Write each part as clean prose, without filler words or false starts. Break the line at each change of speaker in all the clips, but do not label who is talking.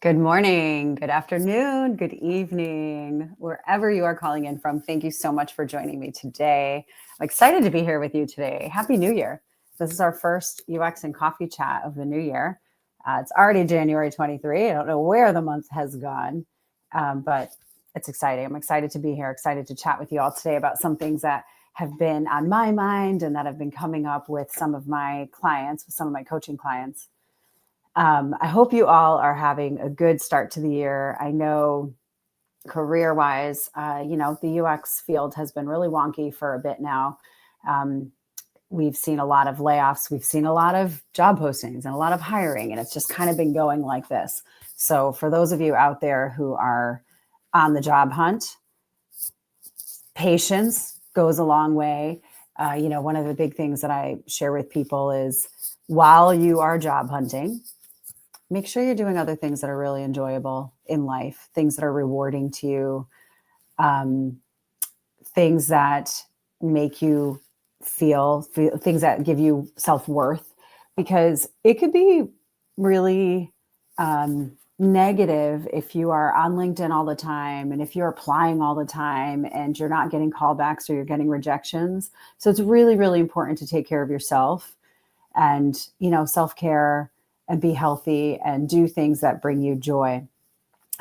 Good morning, good afternoon, good evening, wherever you are calling in from. Thank you so much for joining me today. I'm excited to be here with you today. Happy New Year. This is our first UX and coffee chat of the new year. It's already January 23. I don't know where the month has gone, but it's exciting. I'm excited to be here, excited to chat with you all today about some things that have been on my mind and that have been coming up with some of my clients, with some of my coaching clients. I hope you all are having a good start to the year. I know career-wise, the UX field has been really wonky for a bit now. We've seen a lot of layoffs. We've seen a lot of job postings and a lot of hiring, and it's just kind of been going like this. So for those of you out there who are on the job hunt, patience goes a long way. One of the big things that I share with people is while you are job hunting, make sure you're doing other things that are really enjoyable in life, things that are rewarding to you, things that make you feel things that give you self-worth, because it could be really negative if you are on LinkedIn all the time and if you're applying all the time and you're not getting callbacks or you're getting rejections. So it's really, really important to take care of yourself and, self-care, and be healthy and do things that bring you joy.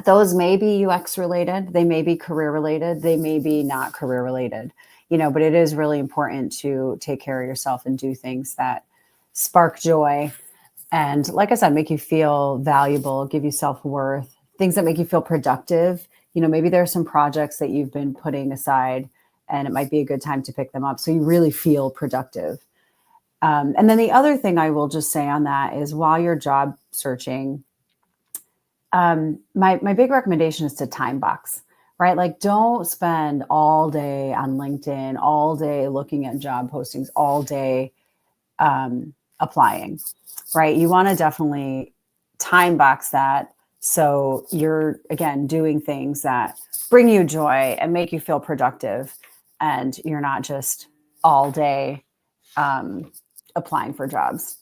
Those may be UX related, they may be career related, they may be not career related, but it is really important to take care of yourself and do things that spark joy. And like I said, make you feel valuable, give you self-worth, things that make you feel productive. Maybe there are some projects that you've been putting aside and it might be a good time to pick them up so you really feel productive. And then the other thing I will just say on that is while you're job searching, my big recommendation is to time box, right? Like don't spend all day on LinkedIn, all day looking at job postings, all day applying, right? You want to definitely time box that so you're, again, doing things that bring you joy and make you feel productive, and you're not just all day applying for jobs.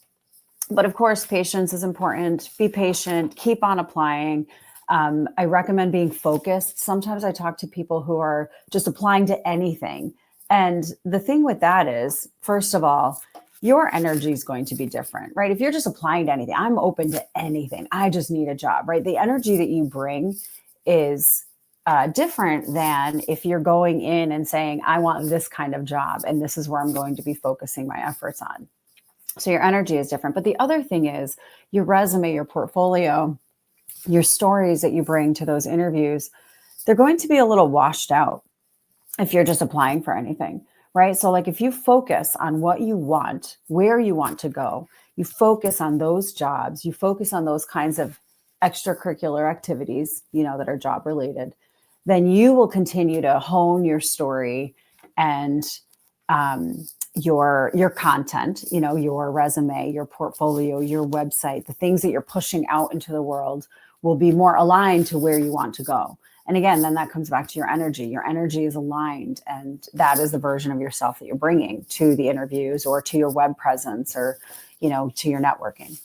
But of course, patience is important. Be patient, keep on applying. I recommend being focused. Sometimes I talk to people who are just applying to anything. And the thing with that is, first of all, your energy is going to be different, right? If you're just applying to anything, I'm open to anything, I just need a job, right? The energy that you bring is different than if you're going in and saying, I want this kind of job, and this is where I'm going to be focusing my efforts on. So your energy is different. But the other thing is your resume, your portfolio, your stories that you bring to those interviews, they're going to be a little washed out if you're just applying for anything, right? So like if you focus on what you want, where you want to go, you focus on those jobs, you focus on those kinds of extracurricular activities, that are job related, then you will continue to hone your story and your content, your resume, your portfolio, your website, the things that you're pushing out into the world will be more aligned to where you want to go. And again, then that comes back to your energy. Your energy is aligned, and that is the version of yourself that you're bringing to the interviews or to your web presence or, to your networking.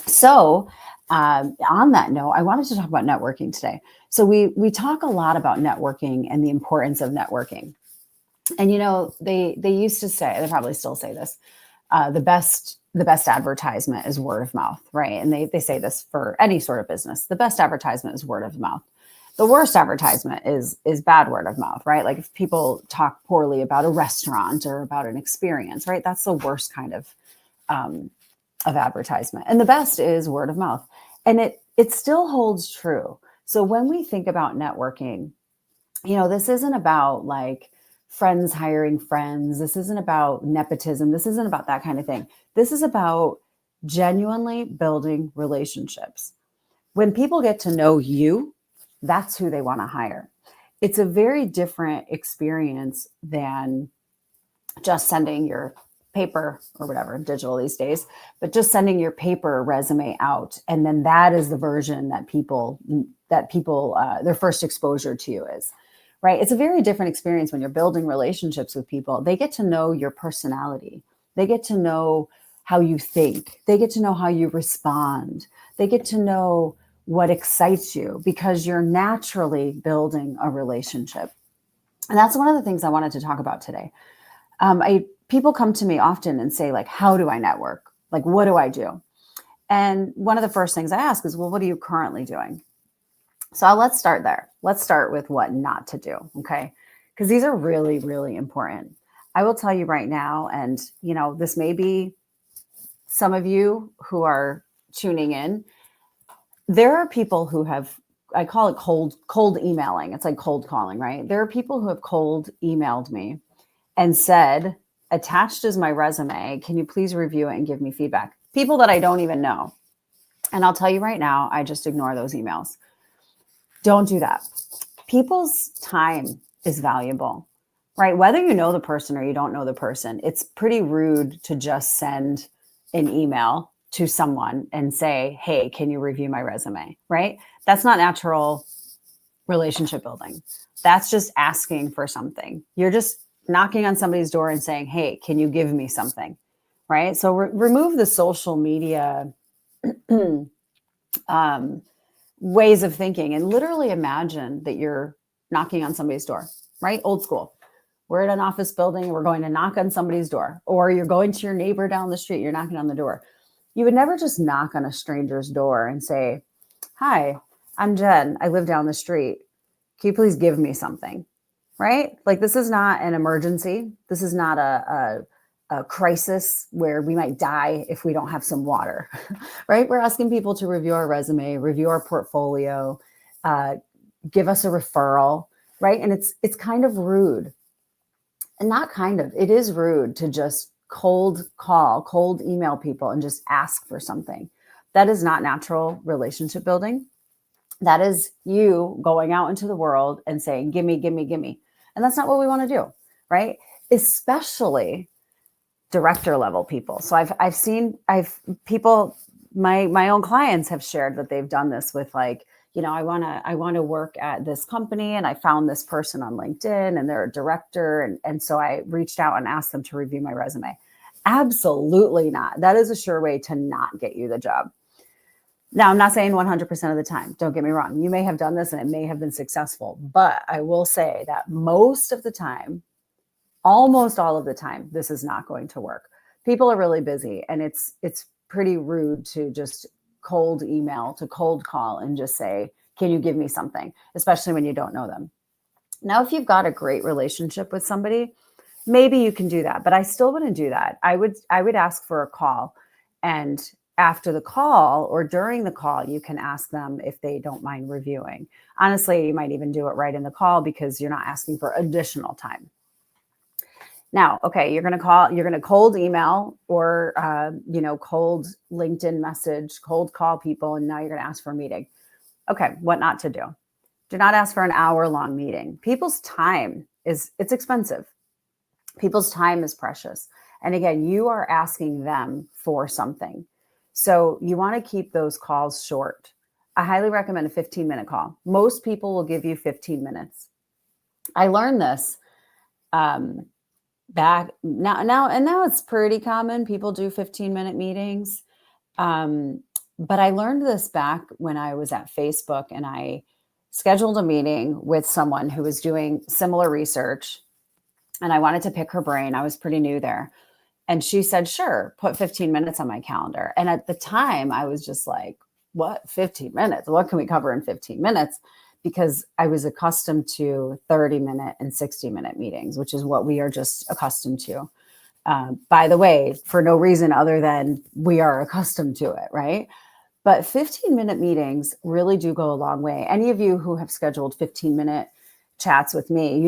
So on that note, I wanted to talk about networking today. So we talk a lot about networking and the importance of networking. And they used to say, they probably still say this, the best advertisement is word of mouth, right? And they say this for any sort of business. The best advertisement is word of mouth. The worst advertisement is bad word of mouth, right? Like if people talk poorly about a restaurant or about an experience, right? That's the worst kind of advertisement. And the best is word of mouth. And it still holds true. So when we think about networking, this isn't about like friends hiring friends. This isn't about nepotism. This isn't about that kind of thing. This is about genuinely building relationships. When people get to know you, that's who they want to hire. It's a very different experience than just sending your paper or whatever, digital these days, but just sending your paper resume out. And then that is the version that people, their first exposure to you is. Right? It's a very different experience when you're building relationships with people. They get to know your personality. They get to know how you think. They get to know how you respond. They get to know what excites you, because you're naturally building a relationship. And that's one of the things I wanted to talk about today. People come to me often and say, like, how do I network? Like, what do I do? And one of the first things I ask is, well, what are you currently doing? So let's start there. Let's start with what not to do. Okay. Because these are really, really important. I will tell you right now, and this may be some of you who are tuning in. There are people who have, I call it cold emailing. It's like cold calling, right? There are people who have cold emailed me and said, attached is my resume. Can you please review it and give me feedback? People that I don't even know. And I'll tell you right now, I just ignore those emails. Don't do that. People's time is valuable, right? Whether you know the person or you don't know the person, it's pretty rude to just send an email to someone and say, hey, can you review my resume, right? That's not natural relationship building. That's just asking for something. You're just knocking on somebody's door and saying, hey, can you give me something, right? So remove the social media ways of thinking and literally imagine that you're knocking on somebody's door, right? Old school. We're at an office building and we're going to knock on somebody's door, or you're going to your neighbor down the street, you're knocking on the door. You would never just knock on a stranger's door and say, hi, I'm Jen. I live down the street. Can you please give me something? Right? Like, this is not an emergency. This is not a crisis where we might die if we don't have some water, right? We're asking people to review our resume, review our portfolio, give us a referral, right? And it's kind of rude. And not kind of, it is rude to just cold call, cold email people and just ask for something. That is not natural relationship building. That is you going out into the world and saying, gimme, gimme, gimme. And that's not what we want to do, right? Especially director level people. So I've seen people, my own clients have shared that they've done this with, like, I want to work at this company and I found this person on LinkedIn and they're a director. And so I reached out and asked them to review my resume. Absolutely not. That is a sure way to not get you the job. Now, I'm not saying 100% of the time. Don't get me wrong. You may have done this and it may have been successful, but I will say that most of the time, almost all of the time, this is not going to work. People are really busy, and it's pretty rude to just cold email, to cold call and just say, can you give me something? Especially when you don't know them. Now, if you've got a great relationship with somebody, maybe you can do that, but I still wouldn't do that. I would ask for a call, and after the call or during the call, you can ask them if they don't mind reviewing. Honestly, you might even do it right in the call because you're not asking for additional time. Now, okay, you're going to cold email or, cold LinkedIn message, cold call people, and now you're going to ask for a meeting. Okay, what not to do? Do not ask for an hour-long meeting. People's time it's expensive. People's time is precious. And again, you are asking them for something. So you want to keep those calls short. I highly recommend a 15-minute call. Most people will give you 15 minutes. I learned this back now it's pretty common. People do 15-minute meetings. But I learned this back when I was at Facebook and I scheduled a meeting with someone who was doing similar research and I wanted to pick her brain. I was pretty new there. And she said, sure, put 15 minutes on my calendar. And at the time I was just like, what, 15 minutes? What can we cover in 15 minutes? Because I was accustomed to 30-minute and 60-minute meetings, which is what we are just accustomed to. By the way, for no reason other than we are accustomed to it, right? But 15-minute meetings really do go a long way. Any of you who have scheduled 15-minute chats with me,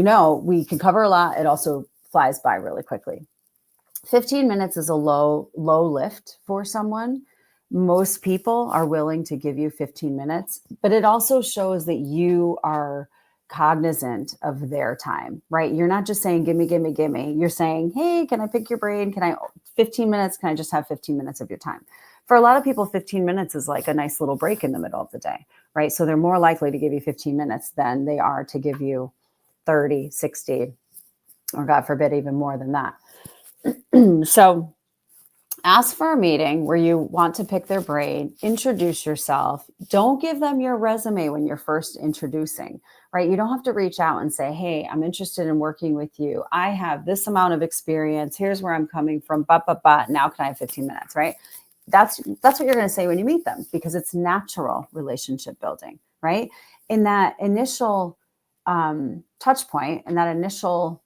we can cover a lot. It also flies by really quickly. 15 minutes is a low lift for someone. Most people are willing to give you 15 minutes, but it also shows that you are cognizant of their time, right? You're not just saying, gimme, gimme, gimme. You're saying, hey, can I pick your brain? 15 minutes? Can I just have 15 minutes of your time? For a lot of people, 15 minutes is like a nice little break in the middle of the day, right? So they're more likely to give you 15 minutes than they are to give you 30, 60, or God forbid, even more than that. So Ask for a meeting where you want to pick their brain, introduce yourself. Don't give them your resume when you're first introducing, right? You don't have to reach out and say, hey, I'm interested in working with you. I have this amount of experience. Here's where I'm coming from. Now can I have 15 minutes, right? That's what you're going to say when you meet them, because it's natural relationship building, right? In that initial touch point, in that initial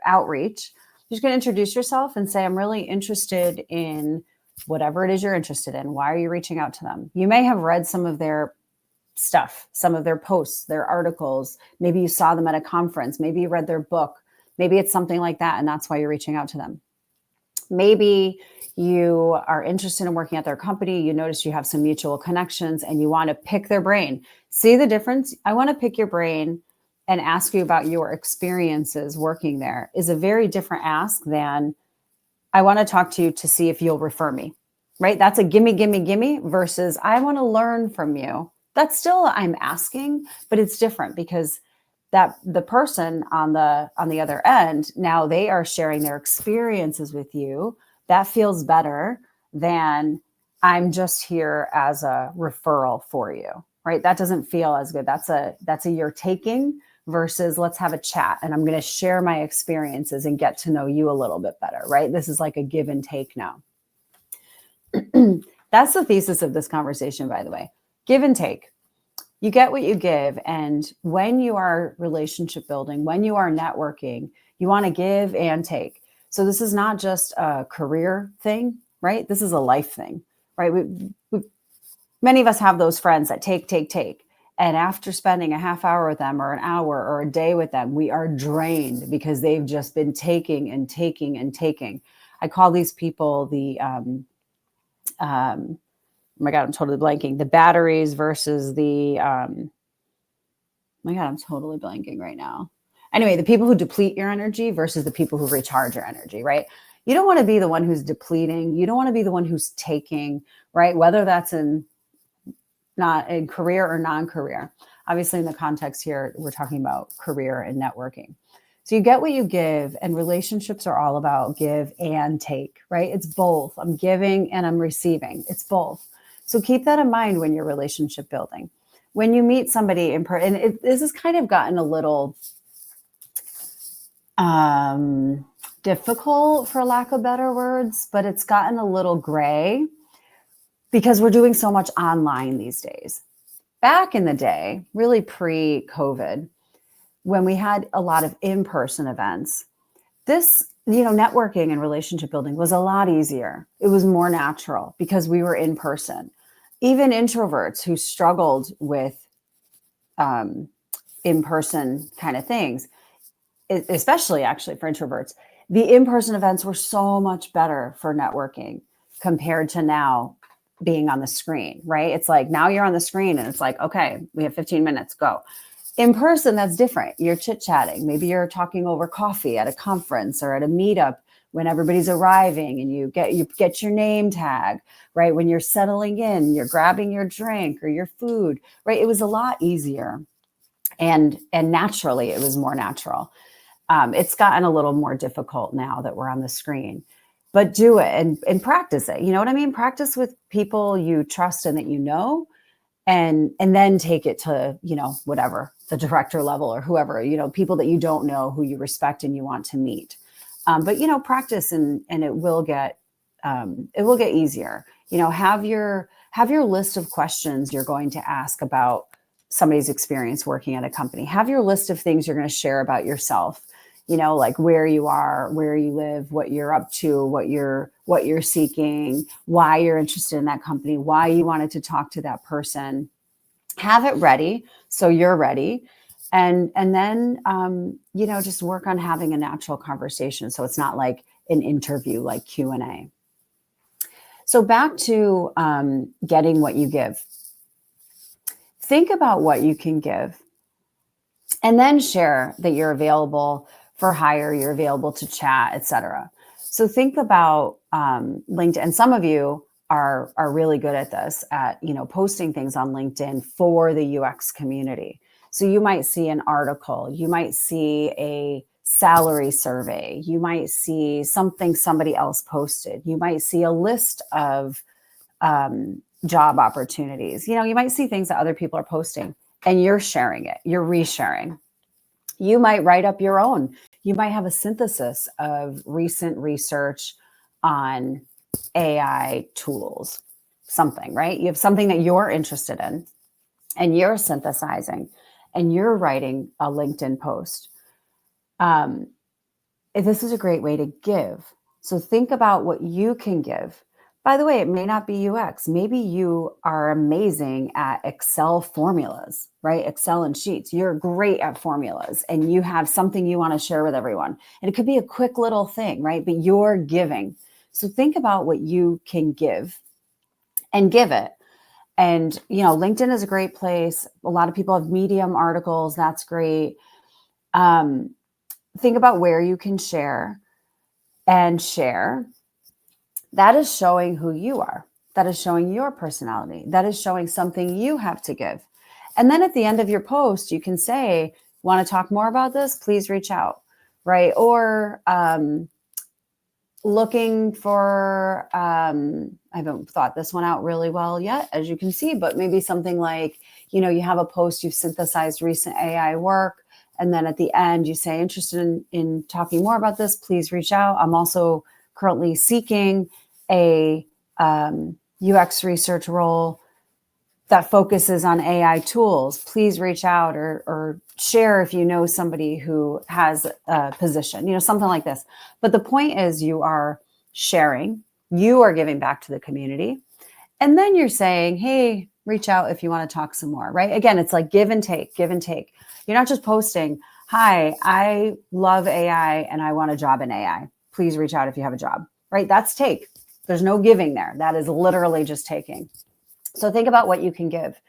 outreach, you're just going to introduce yourself and say, I'm really interested in whatever it is you're interested in. Why are you reaching out to them? You may have read some of their stuff, some of their posts, their articles. Maybe you saw them at a conference. Maybe you read their book. Maybe it's something like that, and that's why you're reaching out to them. Maybe you are interested in working at their company. You notice you have some mutual connections and you want to pick their brain. See the difference? I want to pick your brain and ask you about your experiences working there is a very different ask than I want to talk to you to see if you'll refer me, right? That's a gimme, gimme, gimme versus I want to learn from you. That's still I'm asking, but it's different because that the person on the other end, now they are sharing their experiences with you. That feels better than I'm just here as a referral for you, right? That doesn't feel as good. That's a you're taking versus let's have a chat and I'm going to share my experiences and get to know you a little bit better, right? This is like a give and take now. That's the thesis of this conversation, by the way. Give and take. You get what you give. And when you are relationship building, when you are networking, you want to give and take. So this is not just a career thing, right? This is a life thing, right? Many of us have those friends that take. And after spending a half hour with them or an hour or a day with them, we are drained because they've just been taking and taking and taking. I call these people the, oh my God, I'm totally blanking. The batteries versus the, oh my God, I'm totally blanking right now. Anyway, the people who deplete your energy versus the people who recharge your energy, right? You don't want to be the one who's depleting. You don't want to be the one who's taking, right? Whether that's not in career or non-career. Obviously, in the context here, we're talking about career and networking. So you get what you give, and relationships are all about give and take, right? It's both. I'm giving and I'm receiving. It's both. So keep that in mind when you're relationship building. When you meet somebody in person, and this has kind of gotten a little difficult, for lack of better words, but it's gotten a little gray because we're doing so much online these days. Back in the day, really pre-COVID, when we had a lot of in-person events, this, networking and relationship building was a lot easier. It was more natural because we were in person. Even introverts who struggled with in-person kind of things, especially actually for introverts, the in-person events were so much better for networking compared to now being on the screen, right? It's like now you're on the screen and it's like, okay, we have 15 minutes, go. In person, that's different. You're chit-chatting. Maybe you're talking over coffee at a conference or at a meetup when everybody's arriving and you get your name tag, right? When you're settling in, you're grabbing your drink or your food, right? It was a lot easier. And naturally, it was more natural. It's gotten a little more difficult now that we're on the screen. But do it and practice it. You know what I mean? Practice with people you trust and that you know, and then take it to, whatever, the director level or whoever, people that you don't know who you respect and you want to meet. But practice and it will get easier. Have your list of questions you're going to ask about somebody's experience working at a company. Have your list of things you're going to share about yourself. Like where you are, where you live, what you're up to, what you're seeking, why you're interested in that company, why you wanted to talk to that person. Have it ready so you're ready. And then, just work on having a natural conversation. So it's not like an interview, like Q&A. So back to getting what you give. Think about what you can give and then share that you're available for hire, you're available to chat, etc. So think about LinkedIn. Some of you are really good at this, at posting things on LinkedIn for the UX community. So you might see an article, you might see a salary survey. You might see something somebody else posted. You might see a list of job opportunities. You might see things that other people are posting and you're sharing it, you're resharing. You might write up your own. You might have a synthesis of recent research on AI tools, something, right? You have something that you're interested in and you're synthesizing and you're writing a LinkedIn post. This is a great way to give. So think about what you can give. By the way, it may not be UX. Maybe you are amazing at Excel formulas, right? Excel and sheets. You're great at formulas and you have something you want to share with everyone. And it could be a quick little thing, right? But you're giving. So think about what you can give and give it. And, LinkedIn is a great place. A lot of people have Medium articles. That's great. Think about where you can share and share. That is showing who you are. That is showing your personality. That is showing something you have to give. And then at the end of your post, you can say, want to talk more about this? Please reach out, right? Or looking for, I haven't thought this one out really well yet, as you can see, but maybe something like, you have a post, you've synthesized recent AI work. And then at the end, you say, interested in talking more about this, please reach out. I'm also currently seeking a UX research role that focuses on AI tools. Please reach out or share if you know somebody who has a position, something like this. But the point is you are sharing, you are giving back to the community. And then you're saying, hey, reach out if you want to talk some more, right? Again, it's like give and take, give and take. You're not just posting, hi, I love AI and I want a job in AI. Please reach out if you have a job, right? That's take. There's no giving there. That is literally just taking. So think about what you can give.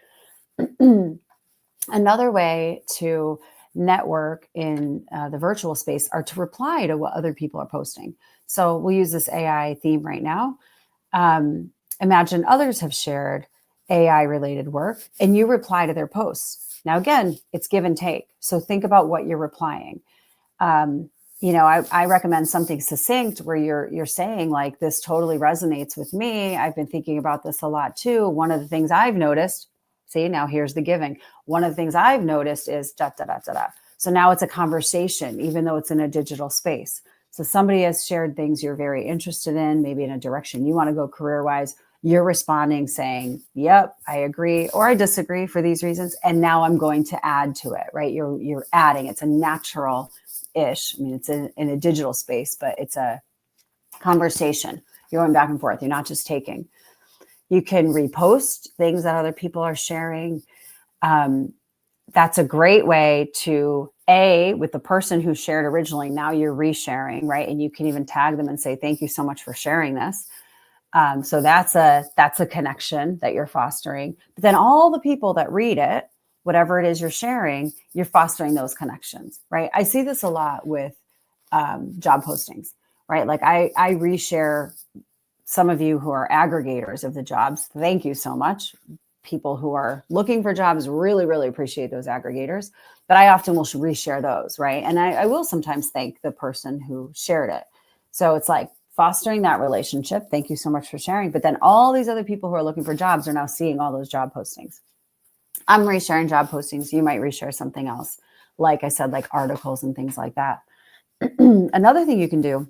Another way to network in the virtual space are to reply to what other people are posting. So we'll use this AI theme right now. Imagine others have shared AI related work and you reply to their posts. Now, again, it's give and take. So think about what you're replying. I recommend something succinct where you're saying like, this totally resonates with me. I've been thinking about this a lot too. One of the things I've noticed, see, now here's the giving. One of the things I've noticed is da, da, da, da, da. So now it's a conversation, even though it's in a digital space. So somebody has shared things you're very interested in, maybe in a direction you want to go career-wise. You're responding saying, yep, I agree, or I disagree for these reasons. And now I'm going to add to it, right? You're adding. It's a natural-ish. I mean, it's in a digital space, but it's a conversation. You're going back and forth. You're not just taking. You can repost things that other people are sharing. That's a great way to, with the person who shared originally, now you're resharing, right? And you can even tag them and say, thank you so much for sharing this. So that's a connection that you're fostering. But then all the people that read it, whatever it is you're sharing, you're fostering those connections, right? I see this a lot with job postings, right? Like I reshare some of you who are aggregators of the jobs. Thank you so much. People who are looking for jobs really, really appreciate those aggregators, but I often will reshare those, right? And I will sometimes thank the person who shared it. So it's like fostering that relationship. Thank you so much for sharing. But then all these other people who are looking for jobs are now seeing all those job postings. I'm resharing job postings. You might reshare something else. Like I said, like articles and things like that. Another thing you can do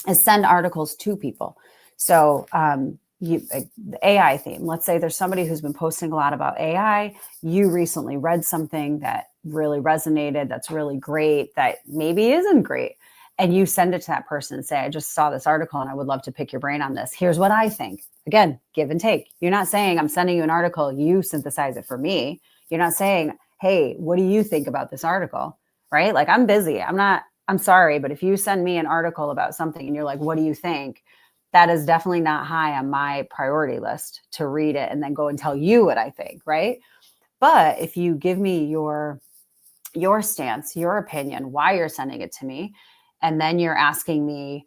is send articles to people. So the AI theme, let's say there's somebody who's been posting a lot about AI. You recently read something that really resonated, that's really great, that maybe isn't great. And you send it to that person and say, I just saw this article and I would love to pick your brain on this. Here's what I think. Again, give and take. You're not saying I'm sending you an article, you synthesize it for me. You're not saying, hey, what do you think about this article? Right? Like I'm busy. I'm sorry, but if you send me an article about something and you're like, what do you think? That is definitely not high on my priority list to read it and then go and tell you what I think, right? But if you give me your stance, your opinion, why you're sending it to me, and then you're asking me,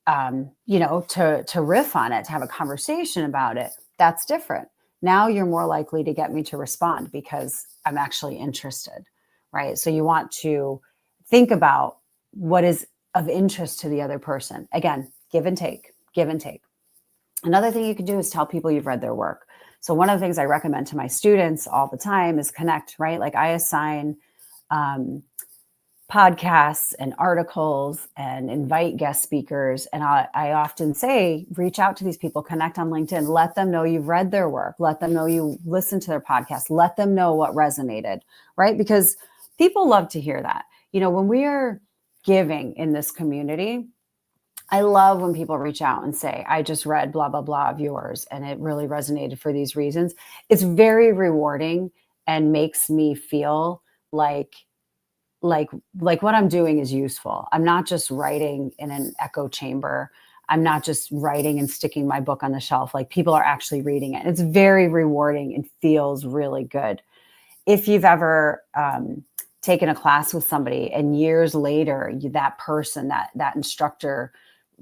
to riff on it, to have a conversation about it, that's different. Now you're more likely to get me to respond because I'm actually interested, right? So you want to think about what is of interest to the other person. Again, give and take, give and take. Another thing you can do is tell people you've read their work. So one of the things I recommend to my students all the time is connect, right? Like I assign podcasts and articles and invite guest speakers. And I often say, reach out to these people, connect on LinkedIn, let them know you've read their work, let them know you listened to their podcast, let them know what resonated, right? Because people love to hear that. You know, when we are giving in this community, I love when people reach out and say, I just read blah, blah, blah of yours, and it really resonated for these reasons. It's very rewarding and makes me feel like what I'm doing is useful. I'm not just writing in an echo chamber. I'm not just writing and sticking my book on the shelf. Like people are actually reading it. It's very rewarding and feels really good. If you've ever taken a class with somebody and years later, that person, that instructor,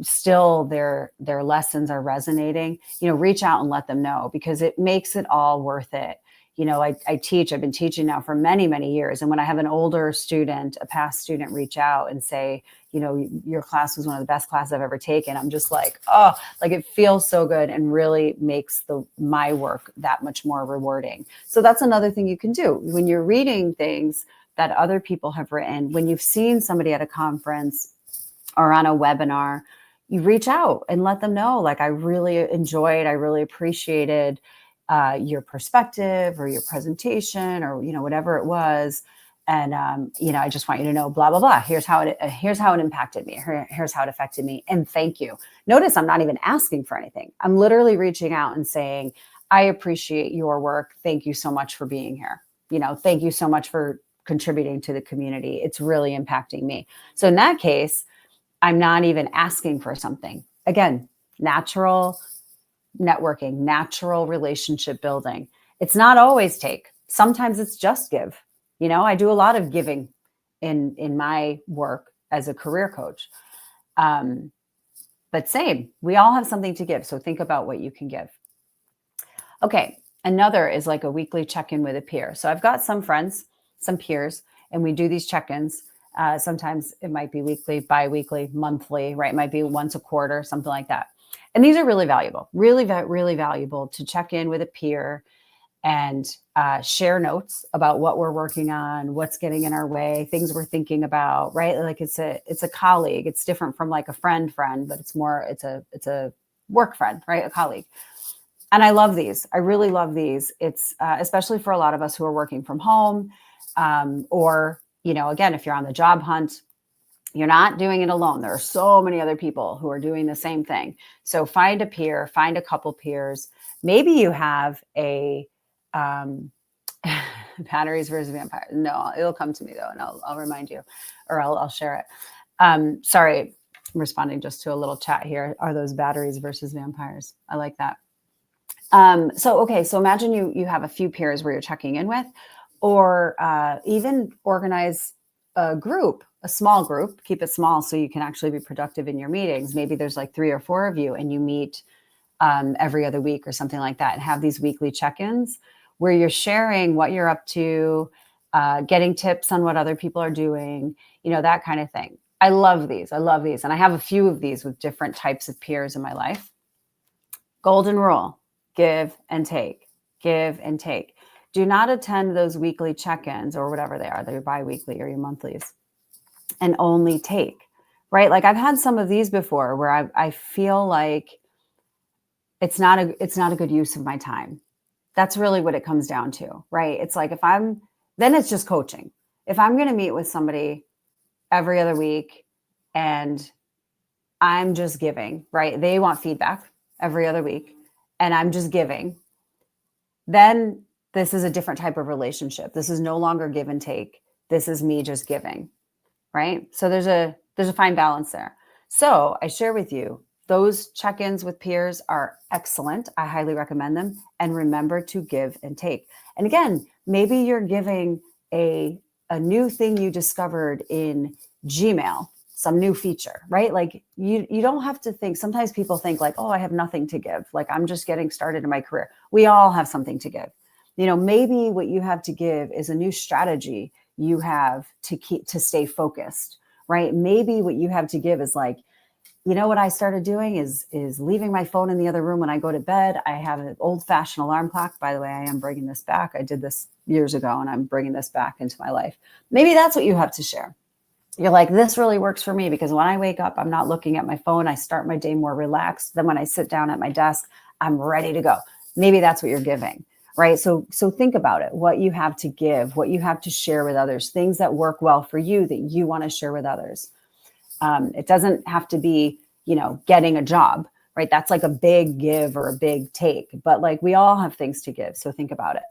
still their lessons are resonating, you know, reach out and let them know, because it makes it all worth it. You know, I've been teaching now for many, many years. And when I have an older student, a past student, reach out and say, you know, your class was one of the best classes I've ever taken, I'm just like, oh, like it feels so good and really makes my work that much more rewarding. So that's another thing you can do when you're reading things that other people have written. When you've seen somebody at a conference or on a webinar, you reach out and let them know, like, I really enjoyed, I really appreciated your perspective or your presentation or, you know, whatever it was. And, you know, I just want you to know, blah, blah, blah. Here's how it impacted me. Here's how it affected me. And thank you. Notice I'm not even asking for anything. I'm literally reaching out and saying, I appreciate your work. Thank you so much for being here. You know, thank you so much for contributing to the community. It's really impacting me. So in that case, I'm not even asking for something. Again, natural networking, natural relationship building. It's not always take. Sometimes it's just give. You know, I do a lot of giving in my work as a career coach. But same, we all have something to give. So think about what you can give. Okay, another is like a weekly check-in with a peer. So I've got some friends, some peers, and we do these check-ins. Sometimes it might be weekly, bi-weekly, monthly, right? It might be once a quarter, something like that. And these are really valuable, really valuable to check in with a peer and share notes about what we're working on, what's getting in our way, things we're thinking about, right? Like it's a colleague. It's different from like a friend, but it's a work friend, right? A colleague. And I love these. I really love these. It's especially for a lot of us who are working from home, or, you know, again, if you're on the job hunt, you're not doing it alone. There are so many other people who are doing the same thing. So find a peer, find a couple peers. Maybe you have a batteries versus vampires. No, it'll come to me though, and I'll remind you, or I'll share it. Sorry, I'm responding just to a little chat here. Are those batteries versus vampires? I like that. So imagine you have a few peers where you're checking in with, or even organize a group, a small group, keep it small so you can actually be productive in your meetings. Maybe there's like 3 or 4 of you and you meet every other week or something like that, and have these weekly check-ins where you're sharing what you're up to, getting tips on what other people are doing, you know, that kind of thing. I love these. And I have a few of these with different types of peers in my life. Golden rule: give and take, give and take. Do not attend those weekly check-ins or whatever they are, they're bi-weekly or your monthlies, and only take, right? Like I've had some of these before where I feel like it's not a good use of my time. That's really what it comes down to, right? It's like then it's just coaching. If I'm going to meet with somebody every other week and I'm just giving, right? They want feedback every other week and I'm just giving, then this is a different type of relationship. This is no longer give and take. This is me just giving, right? So there's a fine balance there. So I share with you, those check-ins with peers are excellent. I highly recommend them. And remember to give and take. And again, maybe you're giving a new thing you discovered in Gmail, some new feature, right? Like you don't have to think. Sometimes people think like, oh, I have nothing to give. Like I'm just getting started in my career. We all have something to give. You know, maybe what you have to give is a new strategy you have to stay focused, right? Maybe what you have to give is like, you know what I started doing is leaving my phone in the other room when I go to bed. I have an old-fashioned alarm clock. By the way, I am bringing this back. I did this years ago, and I'm bringing this back into my life. Maybe that's what you have to share. You're like, this really works for me because when I wake up, I'm not looking at my phone. I start my day more relaxed. Then when I sit down at my desk, I'm ready to go. Maybe that's what you're giving, right? So think about it, what you have to give, what you have to share with others, things that work well for you that you want to share with others. It doesn't have to be, getting a job, right? That's like a big give or a big take, but like we all have things to give. So think about it.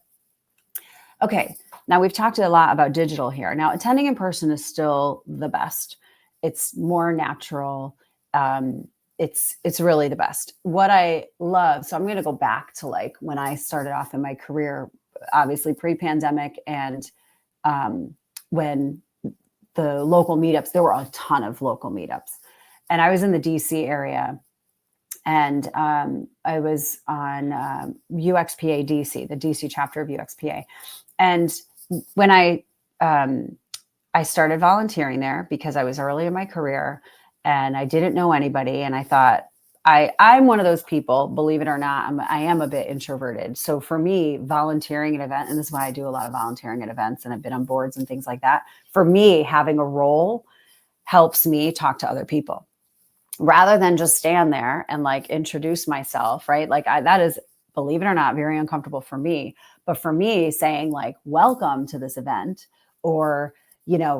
Okay. Now we've talked a lot about digital here. Now attending in person is still the best. It's more natural. It's really the best. What I love, so I'm going to go back to like when I started off in my career, obviously pre-pandemic, and when the local meetups, there were a ton of local meetups. And I was in the DC area, and I was on UXPA DC, the DC chapter of UXPA. And when I started volunteering there because I was early in my career and I didn't know anybody. And I thought, I'm one of those people, believe it or not, I am a bit introverted. So for me, volunteering at an event, and this is why I do a lot of volunteering at events and I've been on boards and things like that. For me, having a role helps me talk to other people rather than just stand there and like introduce myself, right? Like that is, believe it or not, very uncomfortable for me. But for me, saying like, welcome to this event, or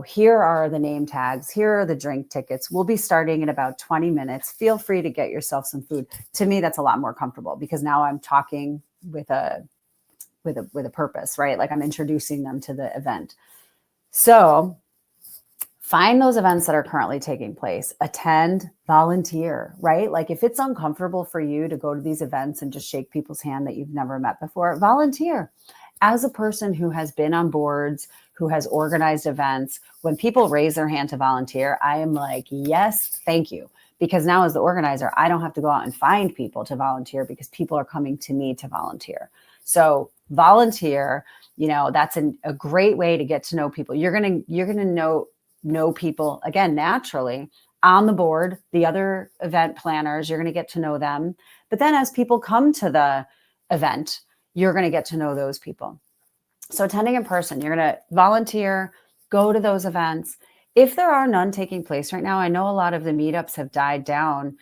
here are the name tags. Here are the drink tickets. We'll be starting in about 20 minutes. Feel free to get yourself some food. To me, that's a lot more comfortable because now I'm talking with a purpose, right? Like I'm introducing them to the event. So find those events that are currently taking place, attend, volunteer, right? Like if it's uncomfortable for you to go to these events and just shake people's hand that you've never met before, volunteer. As a person who has been on boards, who has organized events, when people raise their hand to volunteer, I am like, yes, thank you. Because now as the organizer, I don't have to go out and find people to volunteer because people are coming to me to volunteer. So volunteer, that's a great way to get to know people. You're going to know people, again, naturally on the board, the other event planners, you're going to get to know them. But then as people come to the event, you're going to get to know those people. So attending in person, you're going to volunteer, go to those events. If there are none taking place right now, I know a lot of the meetups have died down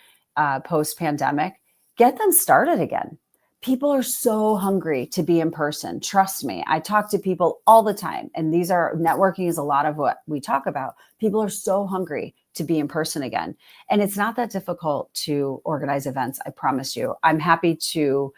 post-pandemic. Get them started again. People are so hungry to be in person. Trust me. I talk to people all the time, and networking is a lot of what we talk about. People are so hungry to be in person again. And it's not that difficult to organize events. I promise you. I'm happy to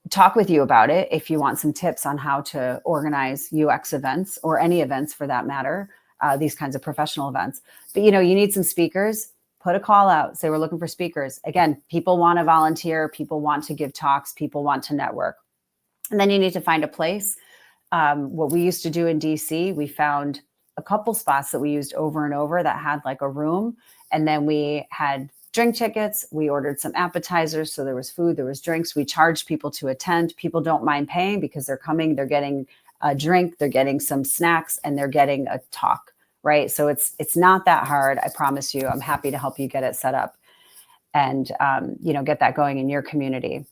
talk with you about it if you want some tips on how to organize UX events or any events for that matter, these kinds of professional events. But you need some speakers. Put a call out, say we're looking for speakers. Again, people want to volunteer, people want to give talks, people want to network. And then you need to find a place. What we used to do in DC, we found a couple spots that we used over and over that had like a room. And then we had drink tickets. We ordered some appetizers. So there was food, there was drinks. We charged people to attend. People don't mind paying because they're coming, they're getting a drink, they're getting some snacks, and they're getting a talk. Right. So it's not that hard. I promise you. I'm happy to help you get it set up and, get that going in your community.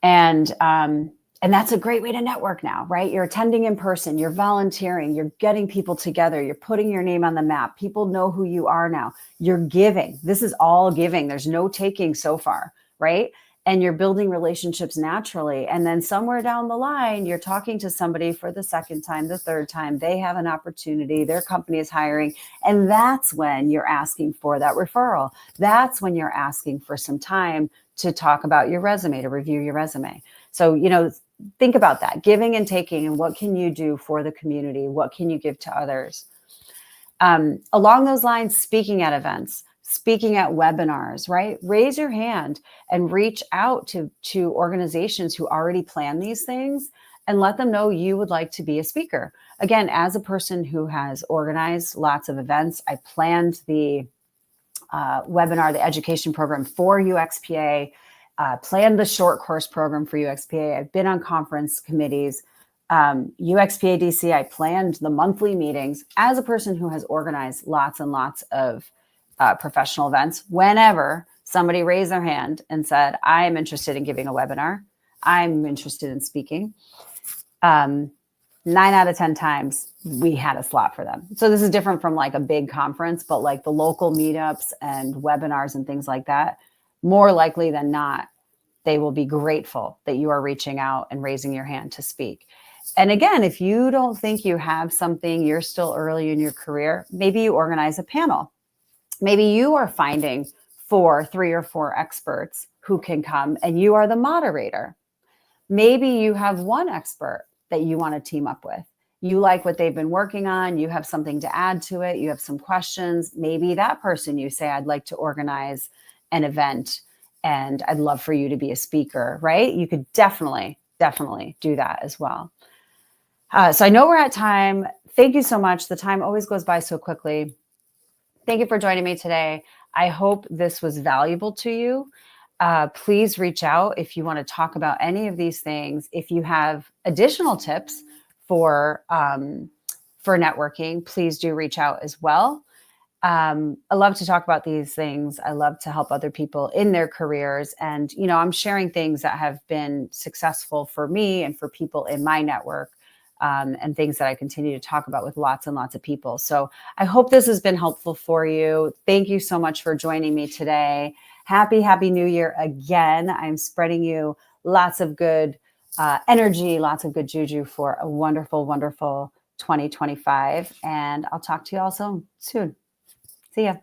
And that's a great way to network now, right? You're attending in person, you're volunteering, you're getting people together, you're putting your name on the map. People know who you are now. You're giving. This is all giving. There's no taking so far, right? And you're building relationships naturally. And then somewhere down the line, you're talking to somebody for the second time, the third time, they have an opportunity, their company is hiring. And that's when you're asking for that referral. That's when you're asking for some time to talk about your resume, to review your resume. So, think about that, giving and taking, and what can you do for the community? What can you give to others? Along those lines, speaking at events, speaking at webinars, right? Raise your hand and reach out to organizations who already plan these things and let them know you would like to be a speaker. Again, as a person who has organized lots of events, I planned the webinar, the education program for UXPA, planned the short course program for UXPA. I've been on conference committees. UXPADC, I planned the monthly meetings as a person who has organized lots and lots of professional events. Whenever somebody raised their hand and said, I am interested in giving a webinar, I'm interested in speaking, 9 out of 10 times we had a slot for them. So this is different from like a big conference, but like the local meetups and webinars and things like that, more likely than not, they will be grateful that you are reaching out and raising your hand to speak. And again, if you don't think you have something, you're still early in your career, maybe you organize a panel. Maybe you are finding 3 or 4 experts who can come and you are the moderator. Maybe you have one expert that you want to team up with. You like what they've been working on. You have something to add to it. You have some questions. Maybe that person you say, I'd like to organize an event and I'd love for you to be a speaker, right? You could definitely do that as well. So I know we're at time. Thank you so much. The time always goes by so quickly. Thank you for joining me today. I hope this was valuable to you. Please reach out if you want to talk about any of these things. If you have additional tips for networking, please do reach out as well. I love to talk about these things. I love to help other people in their careers. And, I'm sharing things that have been successful for me and for people in my network, and things that I continue to talk about with lots and lots of people. So I hope this has been helpful for you. Thank you so much for joining me today. Happy New Year again. I'm spreading you lots of good energy, lots of good juju for a wonderful, wonderful 2025. And I'll talk to you all soon. See ya.